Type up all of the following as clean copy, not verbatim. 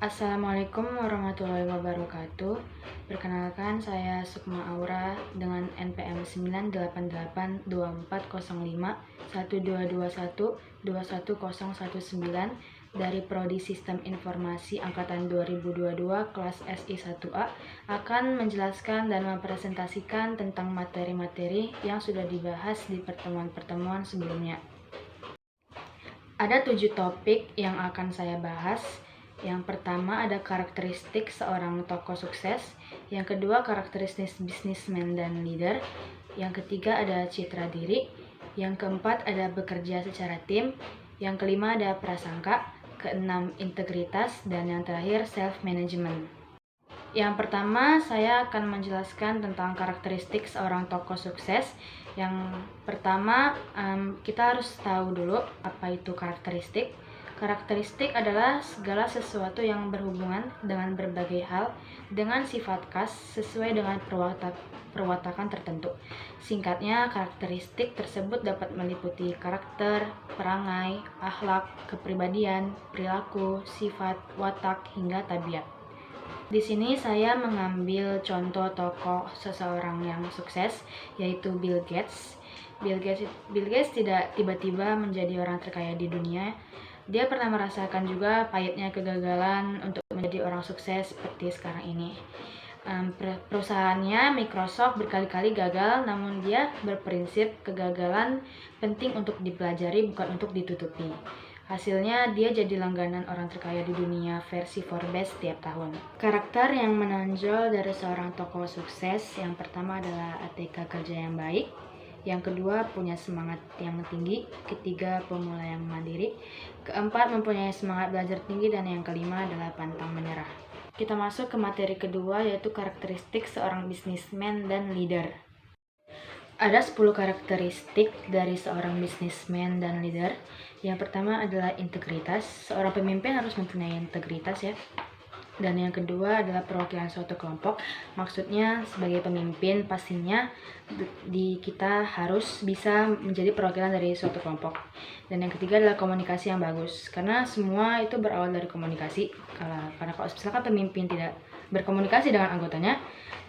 Assalamualaikum warahmatullahi wabarakatuh. Perkenalkan, saya Sukma Aura dengan NPM 988240512212119 dari Prodi Sistem Informasi Angkatan 2022 kelas SI 1A akan menjelaskan dan mempresentasikan tentang materi-materi yang sudah dibahas di pertemuan-pertemuan sebelumnya. Ada 7 topik yang akan saya bahas. Yang pertama ada karakteristik seorang tokoh sukses. Yang kedua karakteristik bisnismen dan leader. Yang ketiga ada citra diri. Yang keempat ada bekerja secara tim. Yang kelima ada prasangka. Keenam integritas. Dan yang terakhir self management. Yang pertama, saya akan menjelaskan tentang karakteristik seorang tokoh sukses. Yang pertama, kita harus tahu dulu apa itu karakteristik. Karakteristik adalah segala sesuatu yang berhubungan dengan berbagai hal dengan sifat khas sesuai dengan perwatakan tertentu. Singkatnya, karakteristik tersebut dapat meliputi karakter, perangai, akhlak, kepribadian, perilaku, sifat, watak, hingga tabiat. Di sini saya mengambil contoh tokoh seseorang yang sukses, yaitu Bill Gates. Bill Gates tidak tiba-tiba menjadi orang terkaya di dunia. Dia pernah merasakan juga pahitnya kegagalan untuk menjadi orang sukses seperti sekarang ini. Perusahaannya Microsoft berkali-kali gagal, namun dia berprinsip kegagalan penting untuk dipelajari, bukan untuk ditutupi. Hasilnya dia jadi langganan orang terkaya di dunia versi Forbes setiap tahun. Karakter yang menonjol dari seorang tokoh sukses, yang pertama adalah etika kerja yang baik, yang kedua punya semangat yang tinggi, ketiga pemula yang mandiri, keempat mempunyai semangat belajar tinggi, dan yang kelima adalah pantang menyerah. Kita masuk ke materi kedua, yaitu karakteristik seorang bisnismen dan leader. Ada 10 karakteristik dari seorang bisnismen dan leader. Yang pertama adalah integritas. Seorang pemimpin harus mempunyai integritas ya. Dan yang kedua adalah perwakilan suatu kelompok. Maksudnya sebagai pemimpin pastinya kita harus bisa menjadi perwakilan dari suatu kelompok. Dan yang ketiga adalah komunikasi yang bagus. Karena semua itu berawal dari komunikasi. Karena kalau misalkan pemimpin tidak berkomunikasi dengan anggotanya,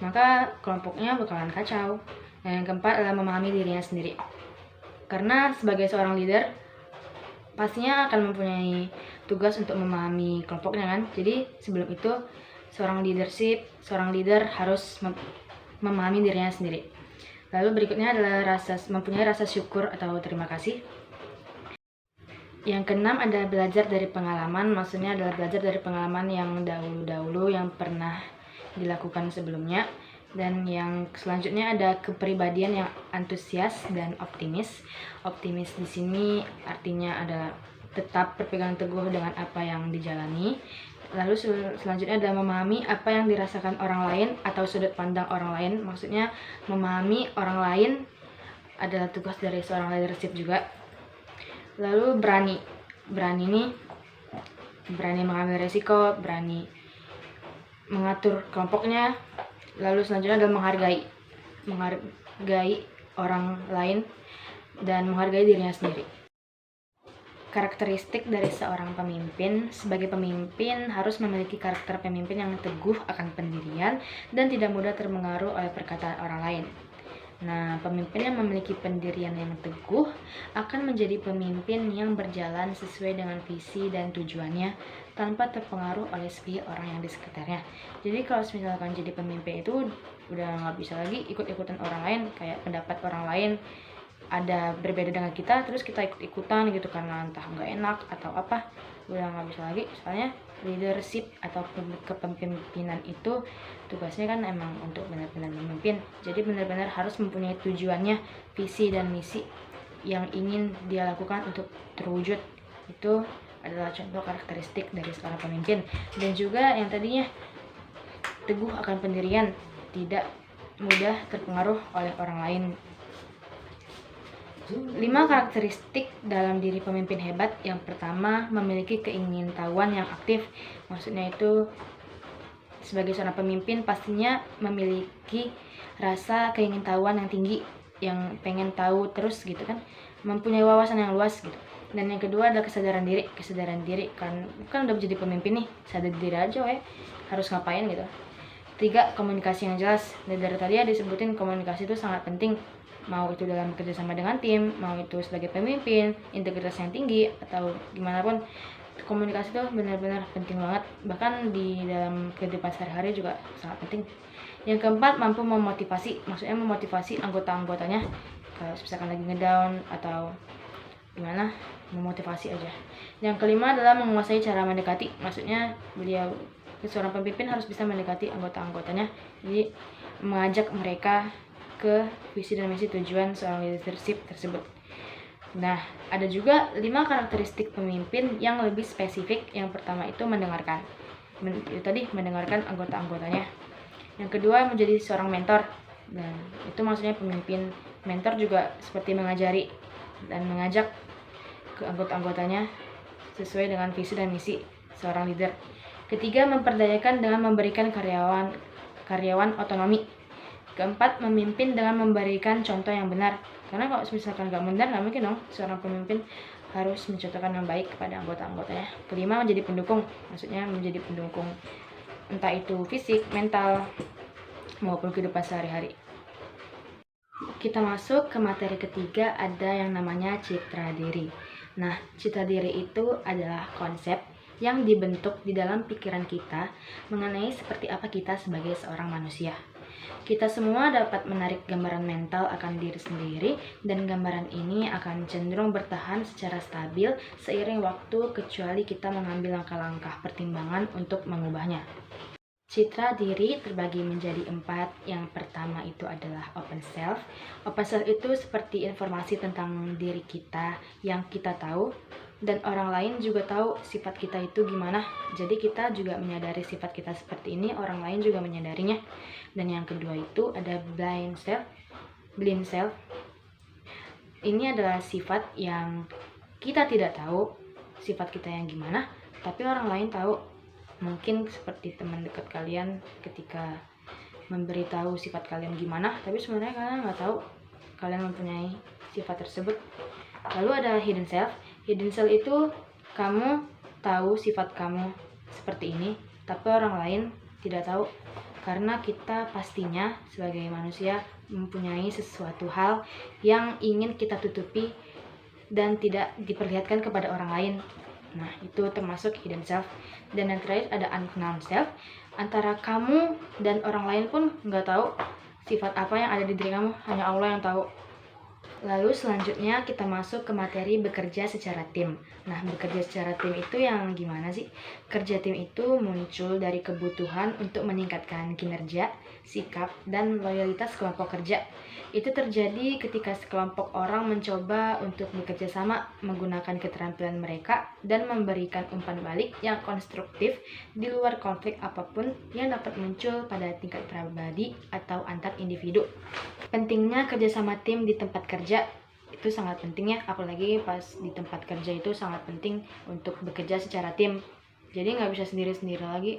maka kelompoknya bakalan kacau. Dan yang keempat adalah memahami dirinya sendiri. Karena sebagai seorang leader pastinya akan mempunyai tugas untuk memahami kelompoknya kan. Jadi sebelum itu seorang leader harus memahami dirinya sendiri. Lalu berikutnya adalah mempunyai rasa syukur atau terima kasih. Yang keenam ada belajar dari pengalaman. Maksudnya adalah belajar dari pengalaman yang dahulu-dahulu yang pernah dilakukan sebelumnya. Dan yang selanjutnya ada kepribadian yang antusias dan optimis. Optimis di sini artinya adalah tetap berpegang teguh dengan apa yang dijalani. Lalu selanjutnya adalah memahami apa yang dirasakan orang lain atau sudut pandang orang lain. Maksudnya memahami orang lain adalah tugas dari seorang leadership juga. Lalu berani ini berani mengambil resiko, berani mengatur kelompoknya. Lalu selanjutnya adalah menghargai orang lain dan menghargai dirinya sendiri. Karakteristik dari seorang pemimpin. Sebagai pemimpin harus memiliki karakter pemimpin yang teguh akan pendirian dan tidak mudah terpengaruh oleh perkataan orang lain. Nah, pemimpin yang memiliki pendirian yang teguh akan menjadi pemimpin yang berjalan sesuai dengan visi dan tujuannya tanpa terpengaruh oleh segi orang yang di sekitarnya. Jadi kalau misalkan jadi pemimpin itu udah nggak bisa lagi ikut-ikutan orang lain, kayak pendapat orang lain ada berbeda dengan kita, terus kita ikut-ikutan gitu karena entah nggak enak atau apa, udah nggak bisa lagi. Soalnya leadership atau kepemimpinan itu tugasnya kan emang untuk benar-benar memimpin. Jadi benar-benar harus mempunyai tujuannya, visi dan misi yang ingin dia lakukan untuk terwujud. Itu adalah contoh karakteristik dari seorang pemimpin. Dan juga yang tadinya teguh akan pendirian, tidak mudah terpengaruh oleh orang lain. 5 karakteristik dalam diri pemimpin hebat. Yang pertama, memiliki keingintahuan yang aktif. Maksudnya itu sebagai seorang pemimpin pastinya memiliki rasa keingintahuan yang tinggi, yang pengen tahu terus gitu kan, mempunyai wawasan yang luas gitu. Dan yang kedua adalah kesadaran diri. Kesadaran diri kan udah menjadi pemimpin nih, sadar diri aja harus ngapain gitu. 3, komunikasi yang jelas. Dari tadi ya disebutin komunikasi itu sangat penting, mau itu dalam bekerja sama dengan tim, mau itu sebagai pemimpin, integritas yang tinggi, atau gimana pun, komunikasi itu benar-benar penting banget, bahkan di dalam kehidupan sehari-hari juga sangat penting. Yang keempat, mampu memotivasi, maksudnya memotivasi anggota-anggotanya kalau misalkan lagi ngedown atau gimana, memotivasi aja. Yang kelima adalah menguasai cara mendekati, maksudnya seorang pemimpin harus bisa mendekati anggota-anggotanya, jadi mengajak mereka ke visi dan misi tujuan seorang leadership tersebut. Nah, ada juga 5 karakteristik pemimpin yang lebih spesifik. Yang pertama itu mendengarkan. Mendengarkan anggota-anggotanya. Yang kedua, menjadi seorang mentor. Dan itu maksudnya pemimpin. Mentor juga seperti mengajari dan mengajak ke anggota-anggotanya sesuai dengan visi dan misi seorang leader. Ketiga, memperdayakan dengan memberikan karyawan otonomi. Keempat, memimpin dengan memberikan contoh yang benar. Karena kalau misalkan nggak benar, nggak mungkin dong seorang pemimpin harus mencontohkan yang baik kepada anggota-anggotanya. Kelima, menjadi pendukung. Maksudnya menjadi pendukung, entah itu fisik, mental, maupun kehidupan sehari-hari. Kita masuk ke materi ketiga, ada yang namanya citra diri. Nah, citra diri itu adalah konsep yang dibentuk di dalam pikiran kita mengenai seperti apa kita sebagai seorang manusia. Kita semua dapat menarik gambaran mental akan diri sendiri, dan gambaran ini akan cenderung bertahan secara stabil seiring waktu kecuali kita mengambil langkah-langkah pertimbangan untuk mengubahnya. Citra diri terbagi menjadi 4. Yang pertama itu adalah open self. Open self itu seperti informasi tentang diri kita yang kita tahu, dan orang lain juga tahu sifat kita itu gimana. Jadi kita juga menyadari sifat kita seperti ini, orang lain juga menyadarinya. Dan yang kedua itu ada blind self. Ini adalah sifat yang kita tidak tahu sifat kita yang gimana, tapi orang lain tahu. Mungkin seperti teman dekat kalian ketika memberitahu sifat kalian gimana, tapi sebenarnya kalian nggak tahu kalian mempunyai sifat tersebut. Lalu ada hidden self. Hidden self itu kamu tahu sifat kamu seperti ini, tapi orang lain tidak tahu. Karena kita pastinya sebagai manusia mempunyai sesuatu hal yang ingin kita tutupi dan tidak diperlihatkan kepada orang lain. Nah, itu termasuk hidden self. Dan yang terakhir ada unknown self. Antara kamu dan orang lain pun nggak tahu sifat apa yang ada di diri kamu, hanya Allah yang tahu. Lalu selanjutnya kita masuk ke materi bekerja secara tim. Nah, bekerja secara tim itu yang gimana sih? Kerja tim itu muncul dari kebutuhan untuk meningkatkan kinerja, sikap, dan loyalitas kelompok kerja. Itu terjadi ketika sekelompok orang mencoba untuk bekerja sama, menggunakan keterampilan mereka, dan memberikan umpan balik yang konstruktif di luar konflik apapun yang dapat muncul pada tingkat pribadi atau antar individu. Pentingnya kerjasama tim di tempat kerja itu sangat penting ya, apalagi pas di tempat kerja itu sangat penting untuk bekerja secara tim. Jadi nggak bisa sendiri-sendiri lagi.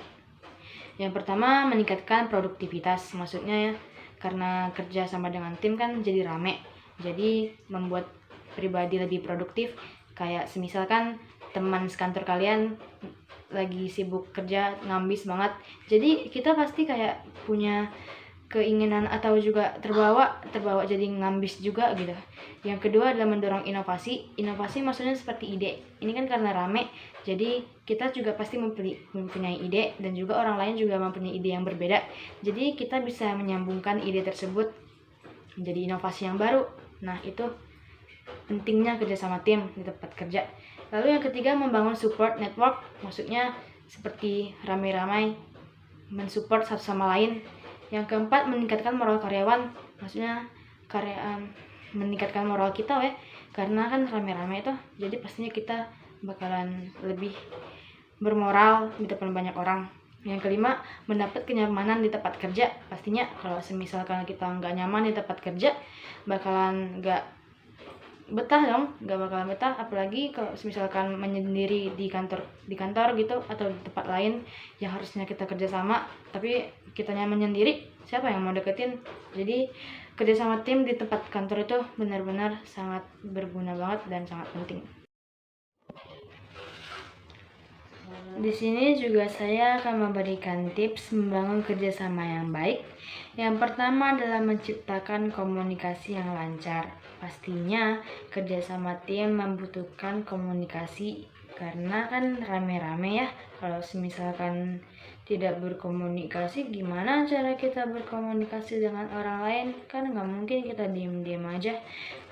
Yang pertama, meningkatkan produktivitas. Maksudnya ya, karena kerja sama dengan tim kan jadi rame, jadi membuat pribadi lebih produktif. Kayak semisalkan teman sekantor kalian lagi sibuk kerja, ngambis banget, jadi kita pasti kayak punya keinginan atau juga terbawa jadi ngambis juga gitu. Yang kedua adalah mendorong inovasi. Inovasi maksudnya seperti ide. Ini kan karena rame, jadi kita juga pasti mempunyai ide, dan juga orang lain juga mempunyai ide yang berbeda. Jadi kita bisa menyambungkan ide tersebut menjadi inovasi yang baru. Nah, itu pentingnya kerjasama tim di tempat kerja. Lalu yang ketiga, membangun support network. Maksudnya seperti ramai-ramai mensupport satu sama lain. Yang keempat, meningkatkan moral karyawan. Maksudnya meningkatkan moral kita karena kan rame-rame itu, jadi pastinya kita bakalan lebih bermoral di depan banyak orang. Yang kelima, mendapat kenyamanan di tempat kerja. Pastinya kalau misalkan kita nggak nyaman di tempat kerja, bakalan nggak betah dong, nggak bakalan betah. Apalagi kalau misalkan menyendiri di kantor gitu, atau di tempat lain yang harusnya kita kerja sama, tapi kitanya menyendiri, siapa yang mau deketin? Jadi kerjasama tim di tempat kantor itu benar-benar sangat berguna banget dan sangat penting. Di sini juga saya akan memberikan tips membangun kerjasama yang baik. Yang pertama adalah menciptakan komunikasi yang lancar. Pastinya kerjasama tim membutuhkan komunikasi karena kan rame-rame ya. Kalau misalkan tidak berkomunikasi, gimana cara kita berkomunikasi dengan orang lain? Kan nggak mungkin kita diem-diem aja.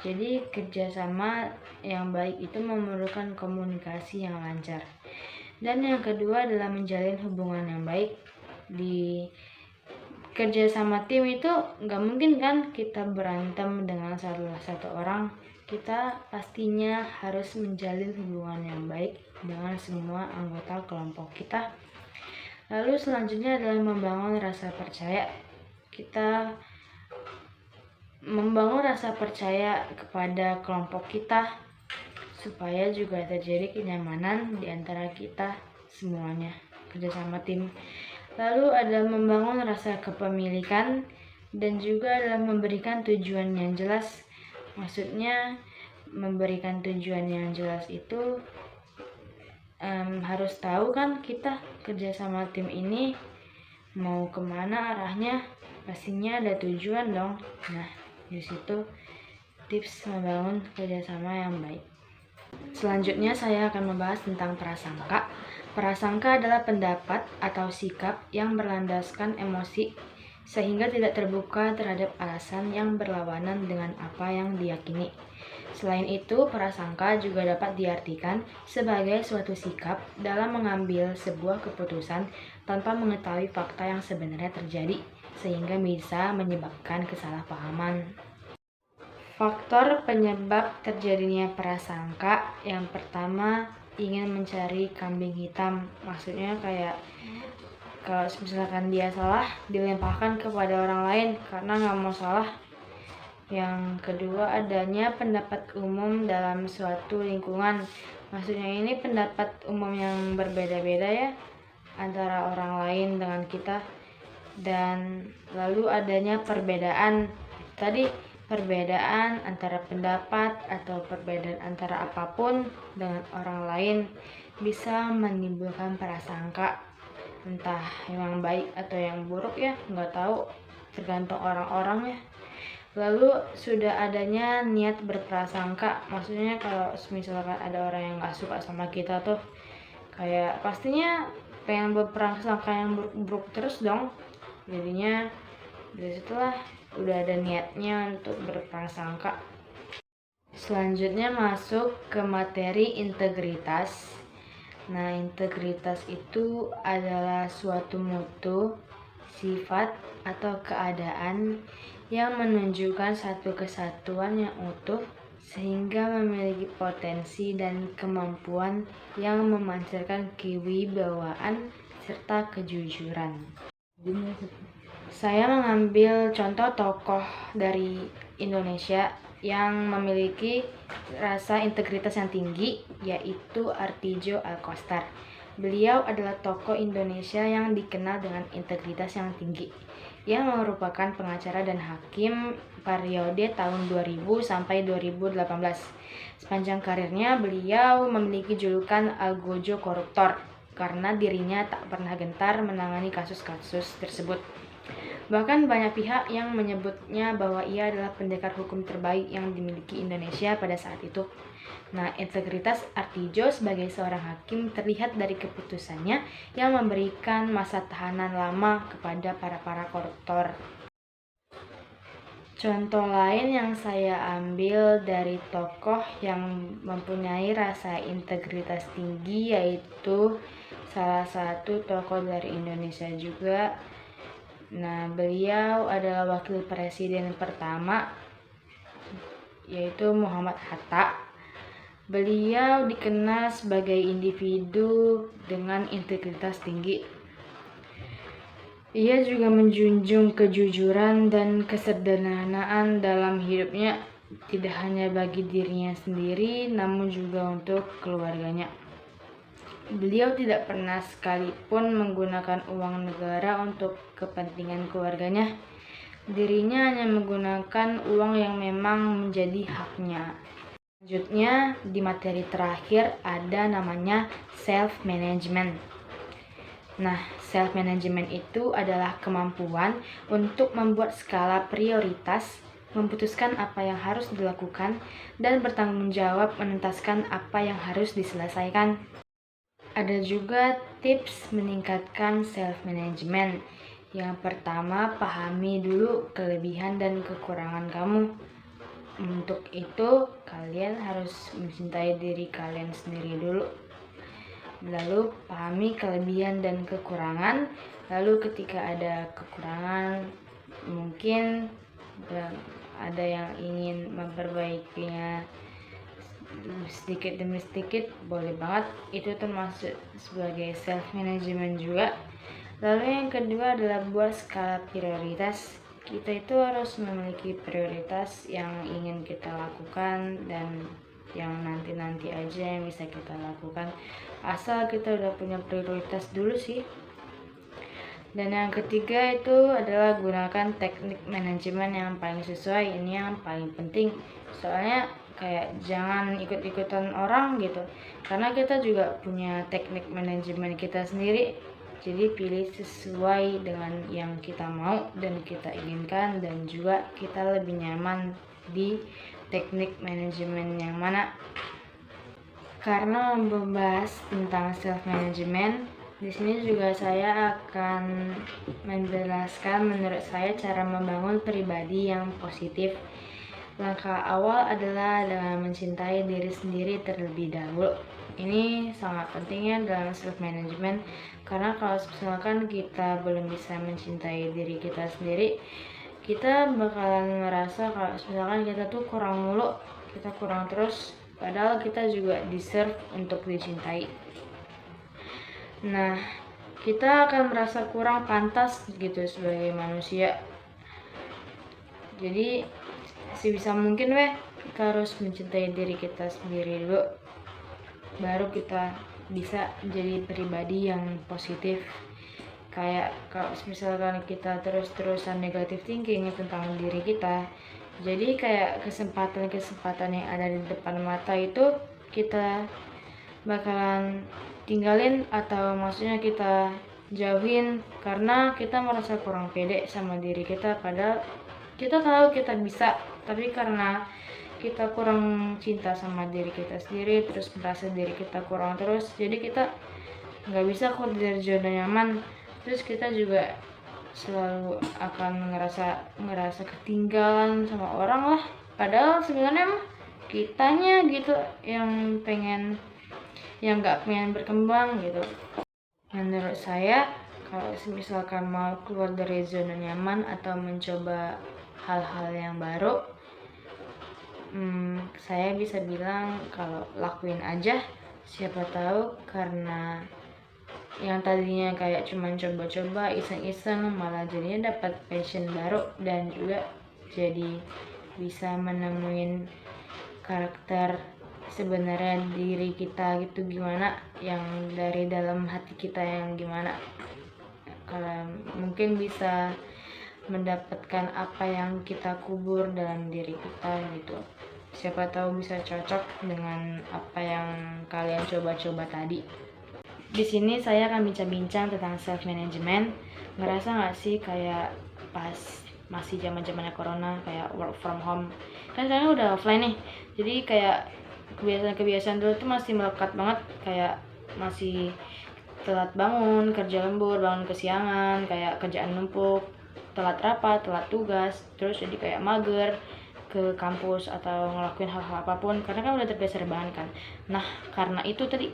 Jadi kerjasama yang baik itu memerlukan komunikasi yang lancar. Dan yang kedua adalah menjalin hubungan yang baik. Di kerja sama tim itu nggak mungkin kan kita berantem dengan salah satu orang. Kita pastinya harus menjalin hubungan yang baik dengan semua anggota kelompok kita. Lalu selanjutnya adalah membangun rasa percaya. Kita membangun rasa percaya kepada kelompok kita supaya juga terjadi kenyamanan di antara kita semuanya kerjasama tim. Lalu ada membangun rasa kepemilikan dan juga adalah memberikan tujuan yang jelas. Maksudnya memberikan tujuan yang jelas itu harus tahu kan kita kerjasama tim ini mau kemana arahnya, pastinya ada tujuan dong. Nah, di situ tips membangun kerjasama yang baik. Selanjutnya saya akan membahas tentang prasangka. Prasangka adalah pendapat atau sikap yang berlandaskan emosi sehingga tidak terbuka terhadap alasan yang berlawanan dengan apa yang diyakini. Selain itu, prasangka juga dapat diartikan sebagai suatu sikap dalam mengambil sebuah keputusan tanpa mengetahui fakta yang sebenarnya terjadi, sehingga bisa menyebabkan kesalahpahaman. Faktor penyebab terjadinya prasangka yang pertama ingin mencari kambing hitam. Maksudnya kayak kalau misalkan dia salah dilempahkan kepada orang lain karena nggak mau salah. Yang kedua adanya pendapat umum dalam suatu lingkungan. Maksudnya ini pendapat umum yang berbeda-beda ya antara orang lain dengan kita. Dan lalu adanya perbedaan. Tadi perbedaan antara pendapat atau perbedaan antara apapun dengan orang lain bisa menimbulkan prasangka, entah yang baik atau yang buruk ya, nggak tahu, tergantung orang-orang ya. Lalu sudah adanya niat berprasangka, maksudnya kalau misalkan ada orang yang nggak suka sama kita tuh kayak pastinya pengen berprasangka yang buruk terus dong. Jadinya dari situlah udah ada niatnya untuk berprasangka. Selanjutnya masuk ke materi integritas. Nah, integritas itu adalah suatu mutu, sifat, atau keadaan yang menunjukkan satu kesatuan yang utuh sehingga memiliki potensi dan kemampuan yang memancarkan kewibawaan serta kejujuran. Saya mengambil contoh tokoh dari Indonesia yang memiliki rasa integritas yang tinggi, yaitu Artijo Alkostar. Beliau adalah tokoh Indonesia yang dikenal dengan integritas yang tinggi, yang merupakan pengacara dan hakim periode tahun 2000 sampai 2018. Sepanjang karirnya, beliau memiliki julukan Algojo Koruptor karena dirinya tak pernah gentar menangani kasus-kasus tersebut. Bahkan banyak pihak yang menyebutnya bahwa ia adalah pendekar hukum terbaik yang dimiliki Indonesia pada saat itu. Nah, integritas Artijo sebagai seorang hakim terlihat dari keputusannya yang memberikan masa tahanan lama kepada para koruptor. Contoh lain yang saya ambil dari tokoh yang mempunyai rasa integritas tinggi yaitu salah satu tokoh dari Indonesia juga. Nah, beliau adalah wakil presiden pertama, yaitu Muhammad Hatta. Beliau dikenal sebagai individu dengan integritas tinggi. Ia juga menjunjung kejujuran dan kesederhanaan dalam hidupnya, tidak hanya bagi dirinya sendiri, namun juga untuk keluarganya. Beliau tidak pernah sekalipun menggunakan uang negara untuk kepentingan keluarganya. Dirinya hanya menggunakan uang yang memang menjadi haknya. Selanjutnya, di materi terakhir ada namanya self-management. Nah, self management itu adalah kemampuan untuk membuat skala prioritas, memutuskan apa yang harus dilakukan, dan bertanggung jawab menuntaskan apa yang harus diselesaikan. Ada juga tips meningkatkan self management. Yang pertama, pahami dulu kelebihan dan kekurangan kamu. Untuk itu, kalian harus mencintai diri kalian sendiri dulu. Lalu pahami kelebihan dan kekurangan. Lalu ketika ada kekurangan, mungkin ada yang ingin memperbaikinya sedikit demi sedikit, boleh banget. Itu termasuk sebagai self management juga. Lalu yang kedua adalah buat skala prioritas. Kita itu harus memiliki prioritas yang ingin kita lakukan dan yang nanti-nanti aja yang bisa kita lakukan, asal kita udah punya prioritas dulu sih. Dan yang ketiga itu adalah gunakan teknik manajemen yang paling sesuai. Ini yang paling penting, soalnya kayak jangan ikut-ikutan orang gitu, karena kita juga punya teknik manajemen kita sendiri. Jadi pilih sesuai dengan yang kita mau dan kita inginkan, dan juga kita lebih nyaman di teknik manajemen yang mana. Karena membahas tentang self management, di sini juga saya akan menjelaskan menurut saya cara membangun pribadi yang positif. Langkah awal adalah dengan mencintai diri sendiri terlebih dahulu. Ini sangat pentingnya dalam self management, karena kalau misalkan kita belum bisa mencintai diri kita sendiri, kita bakalan ngerasa kalau misalkan kita tuh kurang mulu, kita kurang terus, padahal kita juga deserve untuk dicintai. Nah, kita akan merasa kurang pantas gitu sebagai manusia. Jadi sebisa mungkin kita harus mencintai diri kita sendiri dulu, baru kita bisa jadi pribadi yang positif. Kayak kalau misalkan kita terus-terusan negatif thinking tentang diri kita, jadi kayak kesempatan-kesempatan yang ada di depan mata itu kita bakalan tinggalin, atau maksudnya kita jauhin karena kita merasa kurang pede sama diri kita. Padahal kita tahu kita bisa, tapi karena kita kurang cinta sama diri kita sendiri, terus merasa diri kita kurang terus, jadi kita nggak bisa keluar dari zona nyaman. Terus kita juga selalu akan ngerasa ketinggalan sama orang lah, padahal sebenarnya kitanya gitu yang nggak pengen berkembang gitu. Menurut saya, kalau misalkan mau keluar dari zona nyaman atau mencoba hal-hal yang baru, saya bisa bilang kalau lakuin aja. Siapa tahu karena yang tadinya kayak cuman coba-coba iseng-iseng, malah jadinya dapat passion baru, dan juga jadi bisa menemuin karakter sebenarnya diri kita gitu, gimana yang dari dalam hati kita yang gimana. Kalau mungkin bisa mendapatkan apa yang kita kubur dalam diri kita gitu. Siapa tahu bisa cocok dengan apa yang kalian coba-coba tadi. Di sini saya akan bincang-bincang tentang self management. Ngerasa nggak sih kayak pas masih zamannya corona, kayak work from home, kan sekarang udah offline nih, jadi kayak kebiasaan dulu tuh masih melekat banget, kayak masih telat bangun, kerja lembur, bangun kesiangan, kayak kerjaan numpuk, telat rapat, telat tugas, terus jadi kayak mager ke kampus atau ngelakuin hal-hal apapun karena kan udah terbiasa rebahan kan. Nah, karena itu tadi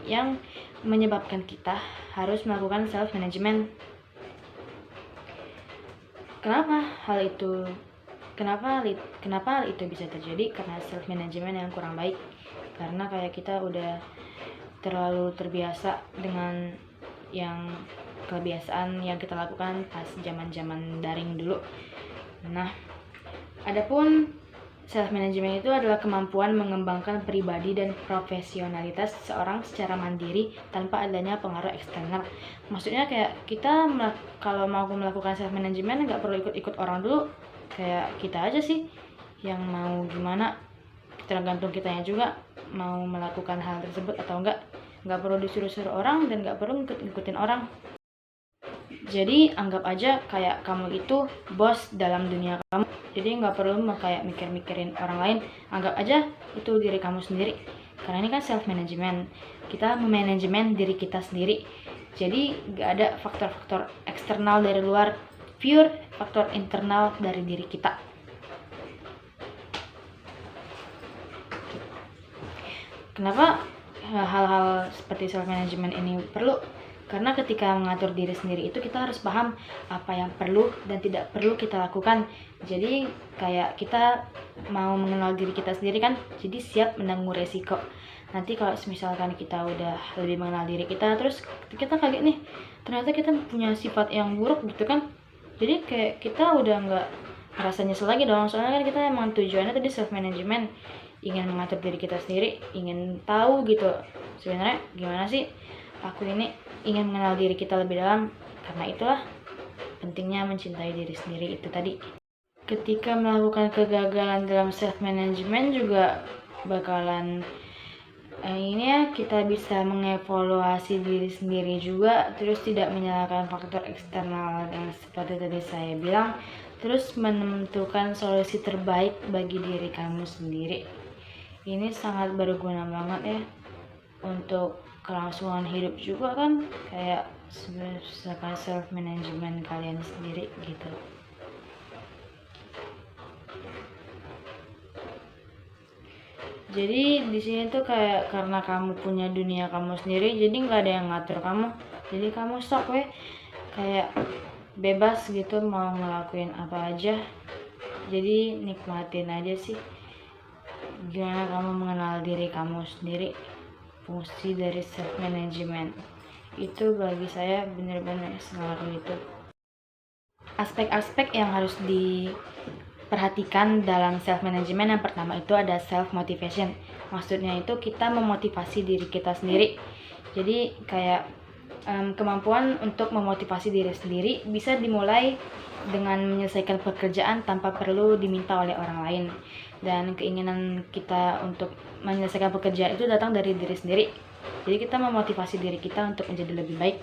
yang menyebabkan kita harus melakukan self management. Kenapa hal itu bisa terjadi? Karena self management yang kurang baik. Karena kayak kita udah terlalu terbiasa dengan yang kebiasaan yang kita lakukan pas zaman-zaman daring dulu. Nah, adapun self management itu adalah kemampuan mengembangkan pribadi dan profesionalitas seseorang secara mandiri tanpa adanya pengaruh eksternal. Maksudnya kayak kita kalau mau melakukan self management nggak perlu ikut-ikut orang dulu, kayak kita aja sih yang mau gimana, tergantung kitanya juga mau melakukan hal tersebut atau enggak. nggak perlu disuruh-suruh orang dan nggak perlu ngikutin orang. Jadi anggap aja kayak kamu itu bos dalam dunia kamu. Jadi nggak perlu kayak mikir-mikirin orang lain. Anggap aja itu diri kamu sendiri. Karena ini kan self management. Kita memanajemen diri kita sendiri. Jadi nggak ada faktor-faktor eksternal dari luar, pure faktor internal dari diri kita. Kenapa hal-hal seperti self management ini perlu? Karena ketika mengatur diri sendiri itu kita harus paham apa yang perlu dan tidak perlu kita lakukan. Jadi kayak kita mau mengenal diri kita sendiri kan, jadi siap menanggung resiko. Nanti kalau misalkan kita udah lebih mengenal diri kita, terus kita kaget nih, ternyata kita punya sifat yang buruk gitu kan. Jadi kayak kita udah nggak ngerasa nyesel lagi dong, soalnya kan kita emang tujuannya tadi self management, ingin mengatur diri kita sendiri, ingin tahu gitu sebenarnya gimana sih aku ini, ingin mengenal diri kita lebih dalam. Karena itulah pentingnya mencintai diri sendiri itu tadi. Ketika melakukan kegagalan dalam self management juga bakalan ini ya, kita bisa mengevaluasi diri sendiri juga, terus tidak menyalahkan faktor eksternal yang seperti tadi saya bilang, terus menentukan solusi terbaik bagi diri kamu sendiri. Ini sangat berguna banget ya untuk kelangsungan hidup juga kan, kayak misalkan self management kalian sendiri gitu. Jadi di sini tuh kayak karena kamu punya dunia kamu sendiri, jadi nggak ada yang ngatur kamu. Jadi kamu sok kayak bebas gitu mau ngelakuin apa aja. Jadi nikmatin aja sih gimana kamu mengenal diri kamu sendiri. Fungsi dari self management itu bagi saya benar-benar sangat itu. Aspek-aspek yang harus diperhatikan dalam self management, yang pertama itu ada self motivation. Maksudnya itu kita memotivasi diri kita sendiri. Jadi kayak kemampuan untuk memotivasi diri sendiri bisa dimulai dengan menyelesaikan pekerjaan tanpa perlu diminta oleh orang lain. Dan keinginan kita untuk menyelesaikan pekerjaan itu datang dari diri sendiri. Jadi kita memotivasi diri kita untuk menjadi lebih baik.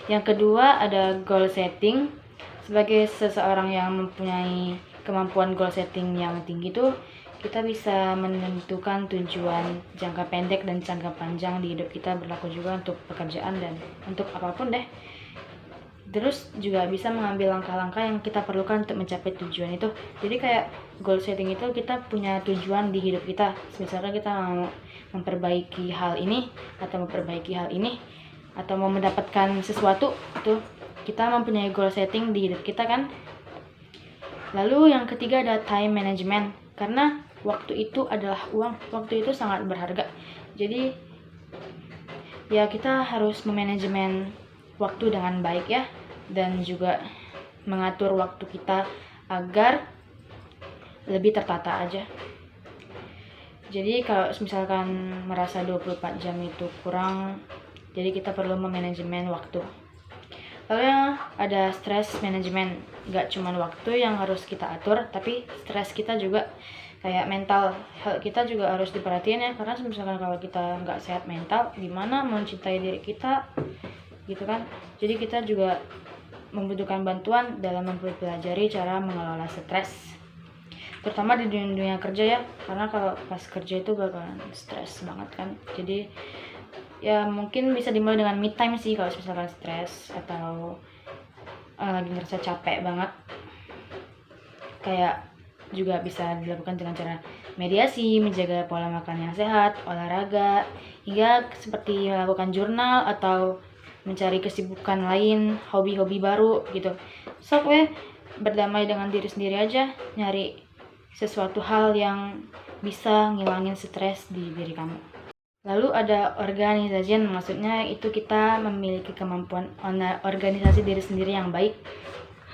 Yang kedua ada goal setting. Sebagai seseorang yang mempunyai kemampuan goal setting yang tinggi tuh, kita bisa menentukan tujuan jangka pendek dan jangka panjang di hidup kita, berlaku juga untuk pekerjaan dan untuk apapun deh. Terus juga bisa mengambil langkah-langkah yang kita perlukan untuk mencapai tujuan itu. Jadi kayak goal setting itu kita punya tujuan di hidup kita. Misalkan kita mau memperbaiki hal ini atau memperbaiki hal ini atau mau mendapatkan sesuatu, itu kita mempunyai goal setting di hidup kita kan. Lalu yang ketiga ada time management. Karena waktu itu adalah uang, waktu itu sangat berharga. Jadi ya kita harus memanajemen waktu dengan baik ya, dan juga mengatur waktu kita agar lebih tertata aja. Jadi kalau misalkan merasa 24 jam itu kurang, jadi kita perlu memanajemen waktu. Lalu yang ada stress management. Gak cuma waktu yang harus kita atur, tapi stres kita juga, kayak mental health kita juga harus diperhatiin ya. Karena misalkan kalau kita nggak sehat mental, gimana mencintai diri kita gitu kan. Jadi kita juga membutuhkan bantuan dalam mempelajari cara mengelola stres, terutama di dunia kerja ya. Karena kalau pas kerja itu bakalan stres banget kan. Jadi ya mungkin bisa dimulai dengan me time sih kalau misalkan stres atau lagi ngerasa capek banget. Kayak juga bisa dilakukan dengan cara mediasi, menjaga pola makan yang sehat, olahraga, hingga seperti melakukan jurnal atau mencari kesibukan lain, hobi-hobi baru gitu. Sok berdamai dengan diri sendiri aja, nyari sesuatu hal yang bisa ngilangin stres di diri kamu. Lalu ada organization, maksudnya itu kita memiliki kemampuan organisasi diri sendiri yang baik.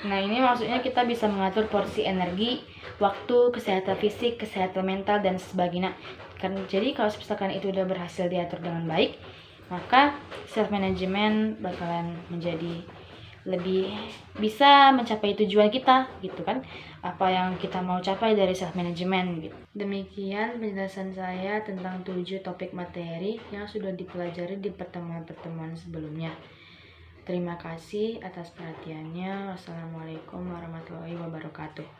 Nah ini maksudnya kita bisa mengatur porsi energi, waktu, kesehatan fisik, kesehatan mental, dan sebagainya. Jadi kalau misalkan itu udah berhasil diatur dengan baik, maka self management bakalan menjadi lebih bisa mencapai tujuan kita gitu kan, apa yang kita mau capai dari self management gitu. Demikian penjelasan saya tentang 7 topik materi yang sudah dipelajari di pertemuan-pertemuan sebelumnya. Terima kasih atas perhatiannya. Wassalamualaikum warahmatullahi wabarakatuh.